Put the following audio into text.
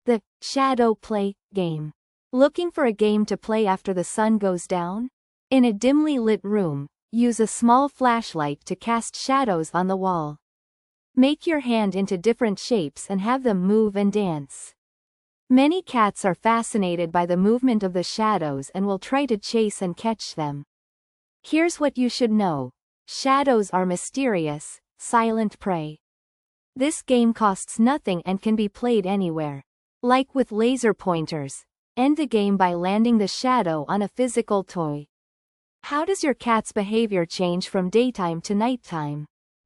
The Shadow Play game. Looking for a game to play after the sun goes down? In a dimly lit room, use a small flashlight to cast shadows on the wall. Make your hand into different shapes and have them move and dance. Many cats are fascinated by the movement of the shadows and will try to chase and catch them. Here's what you should know. Shadows are mysterious, silent prey. This game costs nothing and can be played anywhere. Like with laser pointers, end the game by landing the shadow on a physical toy. How does your cat's behavior change from daytime to nighttime?